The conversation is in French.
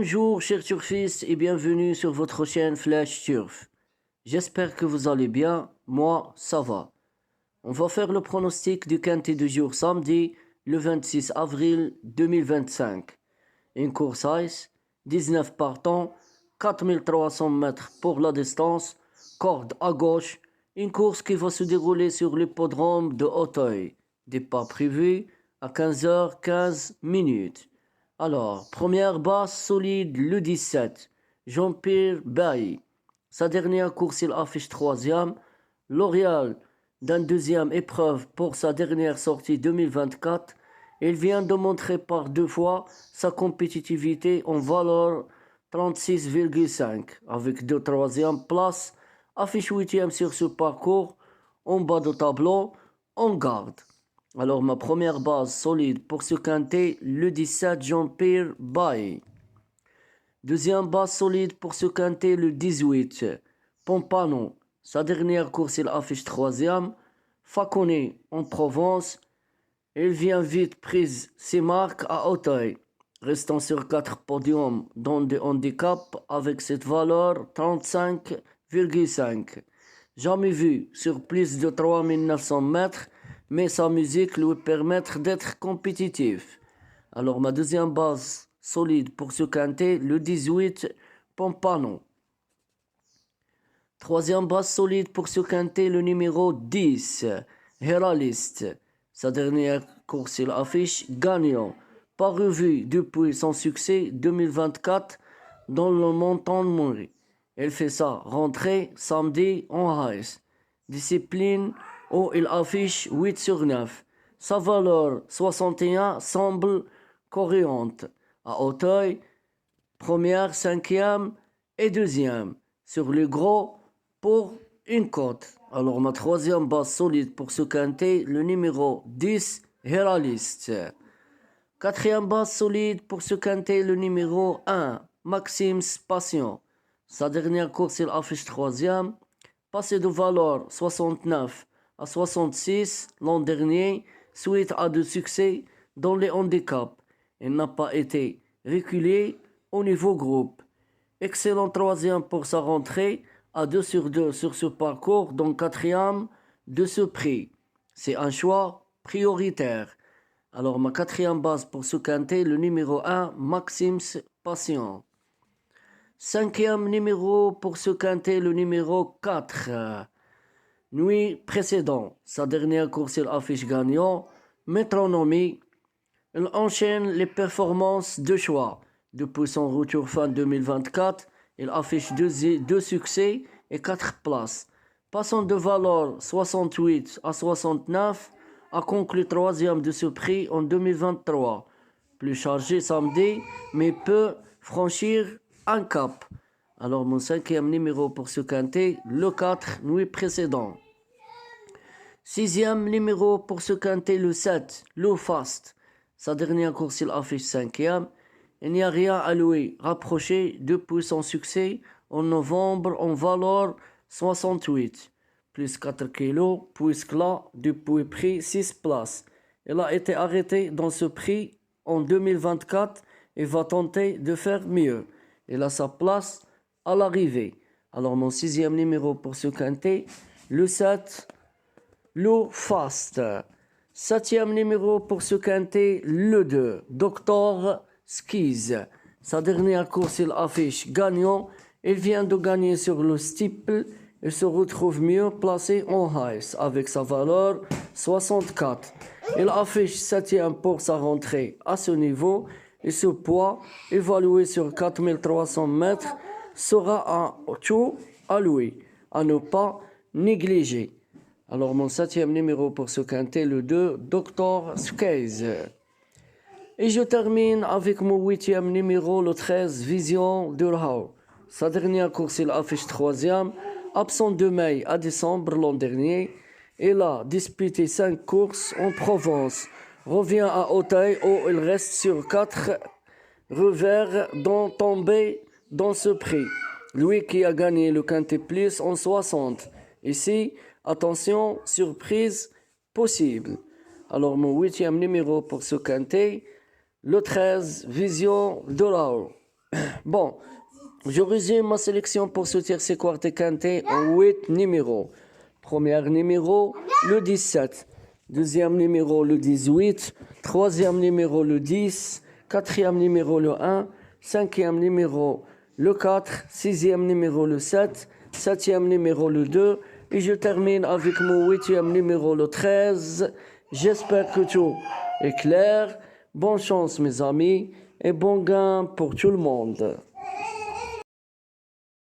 Bonjour chers turfistes et bienvenue sur votre chaîne Flash Turf. J'espère que vous allez bien, moi ça va. On va faire le pronostic du quintet du jour samedi, le 26 avril 2025. Une course ice, 19 partants, 4300 mètres pour la distance, corde à gauche, une course qui va se dérouler sur l'hippodrome de Auteuil. Départ prévu à 15h15 minutes. Alors, première base solide, le 17, Jean-Pierre Bailly. Sa dernière course, il affiche troisième. L'Orial d'une deuxième épreuve pour sa dernière sortie 2024. Il vient de montrer par deux fois sa compétitivité en valeur 36,5 avec deux troisième places. Affiche huitième sur ce parcours, en bas de tableau, en garde. Alors ma première base solide pour ce quintet, le 17 Jean-Pierre Bailly. Deuxième base solide pour ce quintet, le 18 Pompano. Sa dernière course, il affiche troisième. Faconnet en Provence. Il vient vite prise ses marques à Auteuil, restant sur 4 podiums dans des handicaps avec cette valeur 35,5. Jamais vu sur plus de 3900 mètres, mais sa musique lui permet d'être compétitif. Alors ma deuxième base solide pour ce quintet, le 18 Pompano. Troisième base solide pour ce quintet, le numéro 10 Heralist. Sa dernière course, il affiche gagnant, pas revu depuis son succès 2024 dans le Montant-de-Maury. Il fait sa rentrée samedi en race. Discipline où il affiche 8 sur 9. Sa valeur 61 semble cohérente. À Auteuil, première, cinquième et deuxième. Sur le gros pour une cote. Alors ma troisième base solide pour ce quintet, le numéro 10, Heralist. Quatrième base solide pour ce quintet, le numéro 1, Maxime Passion. Sa dernière course, il affiche troisième. Passé de valeur 69 à 66 l'an dernier, suite à de succès dans les handicaps. Il n'a pas été reculé au niveau groupe. Excellent troisième pour sa rentrée à 2 sur 2 sur ce parcours, donc quatrième de ce prix. C'est un choix prioritaire. Alors ma quatrième base pour ce quintet, le numéro 1, Maxime Passion. Cinquième numéro pour ce quintet, le numéro 4. Nuit précédente, sa dernière course, il affiche gagnant. Métronomie, il enchaîne les performances de choix. Depuis son retour fin 2024, il affiche deux succès et 4 places. Passant de valeur 68 à 69, a conclu troisième de ce prix en 2023. Plus chargé samedi, mais peut franchir un cap. Alors mon cinquième numéro pour ce quintet, le 4, nuit précédente. Sixième numéro pour ce quintet, le 7, Low Fast. Sa dernière course, il affiche cinquième. Il n'y a rien à lui rapprocher depuis son succès en novembre en valeur 68, plus 4 kilos, puisque là, depuis prix 6 places. Il a été arrêté dans ce prix en 2024 et va tenter de faire mieux. Il a sa place à l'arrivée. Alors mon sixième numéro pour ce quintet, le 7, Low Fast. Septième numéro pour ce quintet, le 2, Dr. Skis. Sa dernière course, il affiche gagnant. Il vient de gagner sur le steeple. Il se retrouve mieux placé en race avec sa valeur 64. Il affiche septième pour sa rentrée à ce niveau. Et ce poids, évalué sur 4300 mètres, sera un tout à lui, à ne pas négliger. Alors mon septième numéro pour ce quintet, le 2, Dr. Skis. Et je termine avec mon huitième numéro, le 13, Vision de Rao. Sa dernière course, il affiche troisième. Absent de mai à décembre l'an dernier, il a disputé 5 courses en Provence. Revient à Auteuil où il reste sur 4 revers dont tombé dans ce prix. Lui qui a gagné le Quintet Plus en 60. Ici, attention, surprise possible. Alors mon huitième numéro pour ce quintet, le 13, Vision de Rao. Bon, je résume ma sélection pour ce tiercé quartet quintet en 8 numéros. Premier numéro, le 17. Deuxième numéro, le 18. Troisième numéro, le 10. Quatrième numéro, le 1. Cinquième numéro, le 4. Sixième numéro, le 7. Septième numéro, le 2. Et je termine avec mon huitième numéro, le 13. J'espère que tout est clair. Bonne chance, mes amis, et bon gain pour tout le monde.